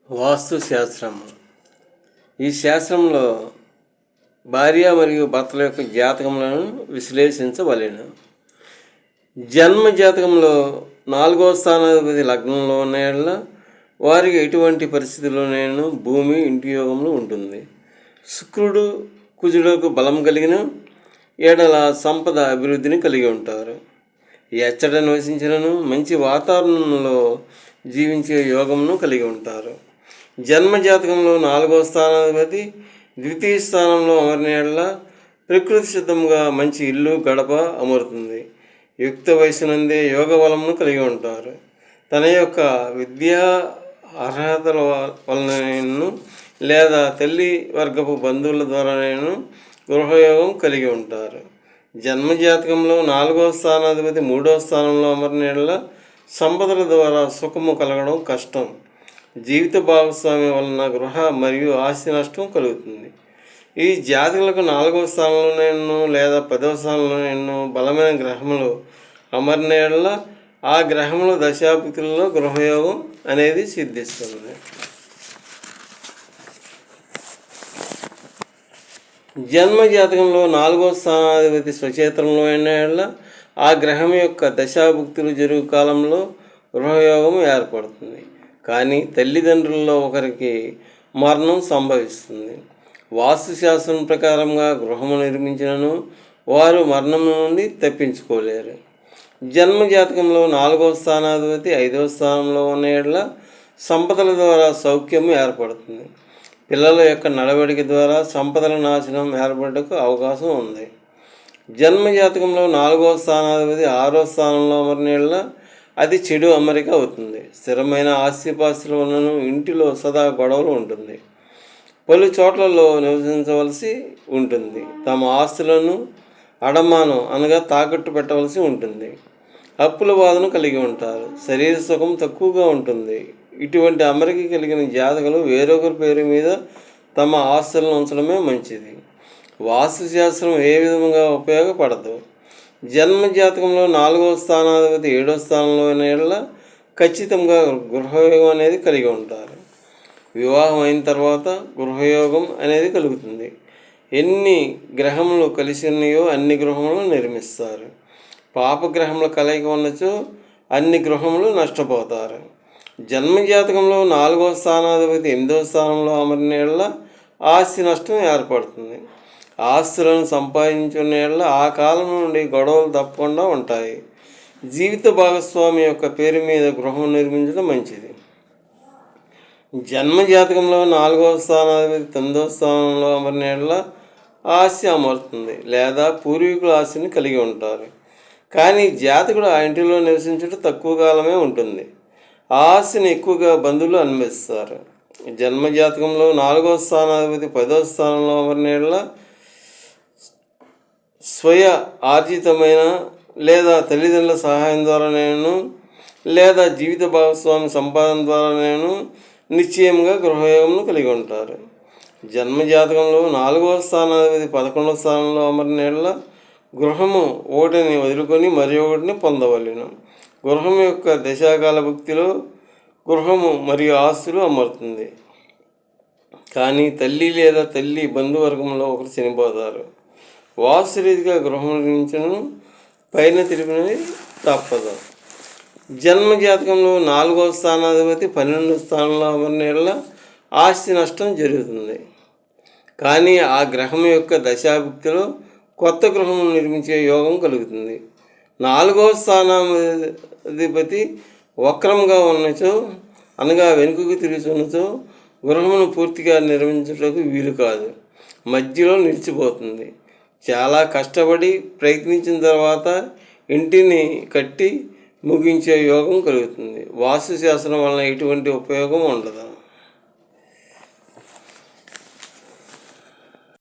వాస్తు శాస్త్రం. ఈ శాస్త్రంలో భార్య మరియు భర్తల యొక్క జాతకములను విశ్లేషించవలెను. జన్మ జాతకంలో 4వ స్థానాధిపతి లగ్నంలో ఉన్న యెడల వారికి ఎటువంటి పరిస్థితుల్లోనైనా భూమి ఇంటి యోగంలో ఉంటుంది. శుక్రుడు కుజులకు బలం కలిగిన ఎడల సంపద అభివృద్ధిని కలిగి ఉంటారు. ఎచ్చట నివసించినను మంచి వాతావరణంలో జీవించే యోగంను కలిగి ఉంటారు. జన్మ జాతకంలో 4వ స్థానాధిపతి ద్వితీయ స్థానంలో అమరిన యెడల ప్రకృతి సిద్ధంగా మంచి ఇల్లు గడప అమరుతుంది. యుక్త వయసునందే యోగ బలమును కలిగి ఉంటారు. తన యొక్క విద్యా అర్హతల వలన లేదా తల్లి వర్గపు బంధువుల ద్వారానైనా గృహయోగం కలిగి ఉంటారు. జన్మజాతకంలో 4వ స్థానాధిపతి 3వ స్థానంలో అమరిన యెడల సంపదల ద్వారా సుఖము కలగడం కష్టం. జీవిత భాగస్వామి వలన గృహ మరియు ఆస్తి నష్టం కలుగుతుంది. ఈ జాతకులకు 4వ స్థానంలోనూ లేదా 10వ స్థానంలోనూ బలమైన గ్రహములు అమరిన యెడల ఆ గ్రహముల దశాభుక్తులలో గృహయోగం అనేది సిద్ధిస్తుంది. జన్మ జాతకంలో 4వ స్థానాధిపతి స్వచేత్రంలో అయిన యెడల ఆ గ్రహం యొక్క దశాభుక్తులు జరుగు కాలంలో గృహయోగం ఏర్పడుతుంది. కానీ తల్లిదండ్రుల్లో ఒకరికి మరణం సంభవిస్తుంది. వాస్తుశాస్త్రం ప్రకారంగా గృహము నిర్మించినను వారు మరణం నుండి తప్పించుకోలేరు. జన్మ జాతకంలో 4వ స్థానాధిపతి 5వ స్థానంలో ఉన్న యెడల సంపదల ద్వారా సౌఖ్యం ఏర్పడుతుంది. పిల్లల యొక్క నడవడిక ద్వారా సంపదల నాశనం ఏర్పడకు అవకాశం ఉంది. జన్మ జాతకంలో 4వ స్థానాధిపతి 6వ స్థానంలో అమరిన యెడల అది చెడు అమరిక అవుతుంది. స్థిరమైన ఆస్తిపాస్తుల వలన ఇంటిలో సదా గొడవలు ఉంటుంది. పలు చోట్లలో నివసించవలసి ఉంటుంది. తమ ఆస్తులను అడమానం అనగా తాకట్టు పెట్టవలసి ఉంటుంది. అప్పుల బాధను కలిగి ఉంటారు. శరీర సుఖం తక్కువగా ఉంటుంది. ఇటువంటి అమరిక కలిగిన జాతకులు వేరొకరి పేరు మీద తమ ఆస్తులను ఉంచడమే మంచిది. వాస్తుశాస్త్రం ఏ విధంగా ఉపయోగపడదు. జన్మ జాతకంలో 4వ స్థానాధిపతి 7వ స్థానంలో అయిన యెడల ఖచ్చితంగా గృహయోగం అనేది కలిగి ఉంటారు. వివాహం అయిన తర్వాత గృహయోగం అనేది కలుగుతుంది. ఎన్ని గ్రహములు కలిసి ఉన్నాయో అన్ని గృహములు నిర్మిస్తారు. పాపగ్రహముల కలయిక ఉన్నచో అన్ని గృహములు నష్టపోతారు. జన్మజాతకంలో 4వ స్థానాధిపతి 8వ స్థానంలో అమరిన యెడల ఆస్తి నష్టం ఏర్పడుతుంది. ఆస్తులను సంపాదించుకున్న యెడల ఆ కాలం నుండి గొడవలు తప్పకుండా ఉంటాయి. జీవిత భాగస్వామి యొక్క పేరు మీద గృహం నిర్మించడం మంచిది. జన్మజాతకంలో 4వ స్థానాధిపతి 9వ స్థానంలో అమరిన యెడల ఆస్తి అమరుతుంది లేదా పూర్వీకుల ఆస్తిని కలిగి ఉంటారు. కానీ జాతకుడు ఆ ఇంటిలో నివసించడం తక్కువ కాలమే ఉంటుంది. ఆ ఆస్తిని ఎక్కువగా బంధువులు అనుభవిస్తారు. జన్మజాతకంలో 4వ స్థానాధిపతి 10వ స్థానంలో అమరిన యెడల స్వయ ఆర్జితమైన లేదా తల్లిదండ్రుల సహాయం ద్వారానేను లేదా జీవిత భాగస్వామి సంపాదన ద్వారానేను నిశ్చయంగా గృహయోగంను కలిగి ఉంటారు. జన్మజాతకంలో 4వ స్థానాధిపతి 11వ స్థానంలో అమరిన యెడల గృహము ఒకటిని వదులుకొని మరి ఒకటిని పొందవలెను. గృహం యొక్క దశాకాల భుక్తిలో గృహము మరియు ఆస్తులు అమరుతుంది. కానీ తల్లి లేదా తల్లి బంధువర్గంలో ఒకరు చనిపోతారు. వాస్తురీతిగా గృహం నిర్మించను పైన తెలిపినవి తప్పదు. జన్మ జాతకంలో 4వ స్థానాధిపతి 12వ స్థానంలో అమరిన యెడల ఆస్తి నష్టం జరుగుతుంది. కానీ ఆ గ్రహం యొక్క దశాభుక్తిలో కొత్త గృహం నిర్మించే యోగం కలుగుతుంది. 4వ స్థానాధిపతి వక్రంగా ఉన్నచో అనగా వెనుకకు తిరుగుతున్నచో గృహమును పూర్తిగా నిర్మించుటకు వీలు కాదు. మధ్యలో నిలిచిపోతుంది. చాలా కష్టపడి ప్రయత్నించిన తర్వాత ఇంటిని కట్టి ముగించే యోగం కలుగుతుంది. వాస్తుశాస్త్రం వలన ఎటువంటి ఉపయోగం ఉండదు.